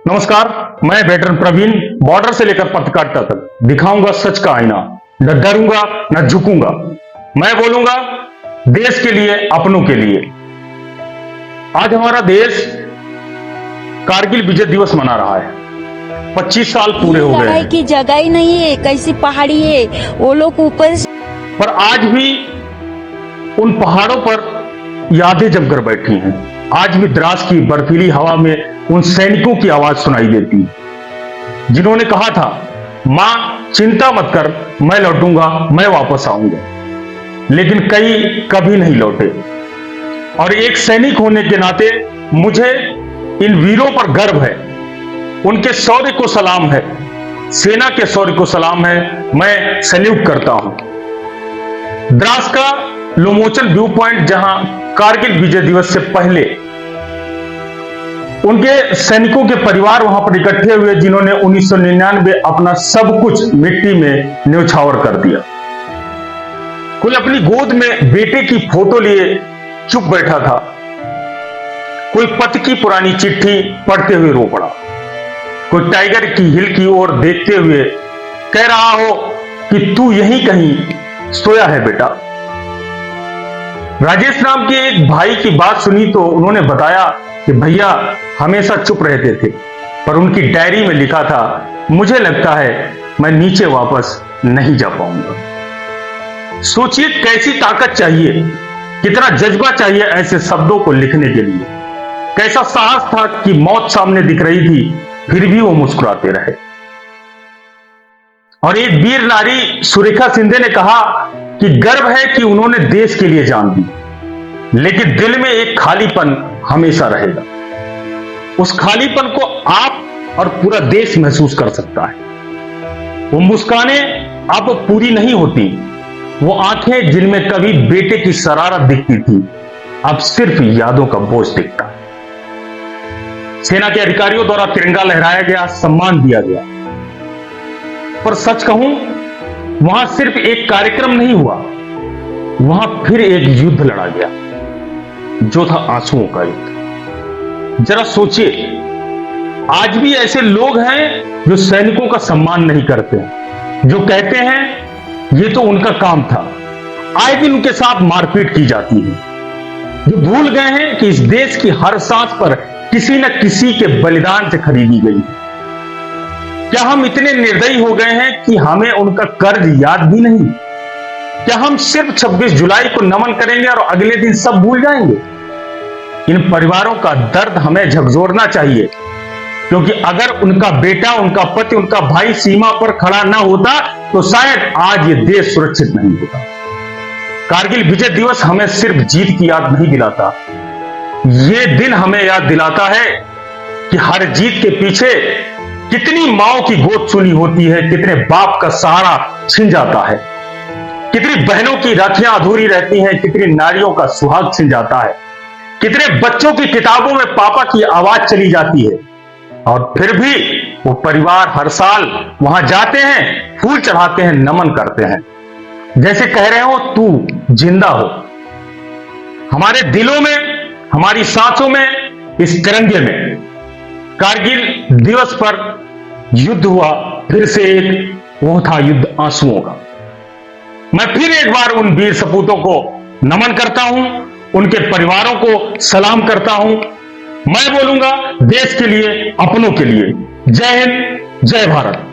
नमस्कार, मैं veteran Praveen, border से लेकर पत्रकारिता तक दिखाऊंगा सच का आईना। न डरूंगा न झुकूंगा। मैं बोलूंगा देश के लिए, अपनों के लिए। आज हमारा देश कारगिल विजय दिवस मना रहा है। 25 साल पूरे हो गए लड़ाई हैं। की जगह ही नहीं है, कैसी पहाड़ी है, वो लोग ऊपर से पर आज भी उन पहाड़ों पर यादें जमकर बैठी हैं। आज भी द्रास की बर्फीली हवा में उन सैनिकों की आवाज सुनाई देती है जिन्होंने कहा था, मां चिंता मत कर, मैं लौटूंगा, मैं वापस आऊंगा। लेकिन कई कभी नहीं लौटे। और एक सैनिक होने के नाते मुझे इन वीरों पर गर्व है। उनके शौर्य को सलाम है, सेना के शौर्य को सलाम है। मैं सैल्यूट करता हूं। द्रास का लोमोचन व्यू पॉइंट, जहां कारगिल विजय दिवस से पहले उनके सैनिकों के परिवार वहां पर इकट्ठे हुए, जिन्होंने 1999 अपना सब कुछ मिट्टी में न्यौछावर कर दिया। कोई अपनी गोद में बेटे की फोटो लिए चुप बैठा था, कोई पति की पुरानी चिट्ठी पढ़ते हुए रो पड़ा, कोई टाइगर की हिल की ओर देखते हुए कह रहा हो कि तू यहीं कहीं सोया है बेटा। राजेश नाम के एक भाई की बात सुनी तो उन्होंने बताया कि भैया हमेशा चुप रहते थे, पर उनकी डायरी में लिखा था, मुझे लगता है मैं नीचे वापस नहीं जा पाऊंगा। सोचिए कैसी ताकत चाहिए, कितना जज्बा चाहिए ऐसे शब्दों को लिखने के लिए। कैसा साहस था कि मौत सामने दिख रही थी, फिर भी वो मुस्कुराते रहे। और एक वीर नारी सुरेखा सिंधे ने कहा कि गर्व है कि उन्होंने देश के लिए जान दी, लेकिन दिल में एक खालीपन हमेशा रहेगा। उस खालीपन को आप और पूरा देश महसूस कर सकता है। वो मुस्कानें अब पूरी नहीं होती, वो आंखें जिनमें कभी बेटे की शरारत दिखती थी, अब सिर्फ यादों का बोझ दिखता है। सेना के अधिकारियों द्वारा तिरंगा लहराया गया, सम्मान दिया गया, पर सच कहूं, वहां सिर्फ एक कार्यक्रम नहीं हुआ, वहां फिर एक युद्ध लड़ा गया, जो था आंसुओं का युद्ध। जरा सोचिए, आज भी ऐसे लोग हैं जो सैनिकों का सम्मान नहीं करते, जो कहते हैं ये तो उनका काम था। आए दिन उनके साथ मारपीट की जाती है, जो भूल गए हैं कि इस देश की हर सांस पर किसी न किसी के बलिदान से खरीदी गई। क्या हम इतने निर्दयी हो गए हैं कि हमें उनका कर्ज याद भी नहीं? क्या हम सिर्फ 26 जुलाई को नमन करेंगे और अगले दिन सब भूल जाएंगे? इन परिवारों का दर्द हमें झकझोरना चाहिए, क्योंकि अगर उनका बेटा, उनका पति, उनका भाई सीमा पर खड़ा ना होता तो शायद आज ये देश सुरक्षित नहीं होता। कारगिल विजय दिवस हमें सिर्फ जीत की याद नहीं दिलाता, ये दिन हमें याद दिलाता है कि हर जीत के पीछे कितनी माओं की गोद सुनी होती है, कितने बाप का सहारा छिन जाता है, कितनी बहनों की राखियां अधूरी रहती हैं, कितनी नारियों का सुहाग छिन जाता है, कितने बच्चों की किताबों में पापा की आवाज चली जाती है, और फिर भी वो परिवार हर साल वहां जाते हैं, फूल चढ़ाते हैं, नमन करते हैं, जैसे कह रहे हो तू जिंदा हो। हमारे दिलों में, हमारी सांसों में, इस तिरंगे में कारगिल दिवस पर युद्ध हुआ, फिर से एक, वो था युद्ध आंसुओं का। मैं फिर एक बार उन वीर सपूतों को नमन करता हूं, उनके परिवारों को सलाम करता हूं। मैं बोलूंगा देश के लिए, अपनों के लिए। जय हिंद, जय भारत।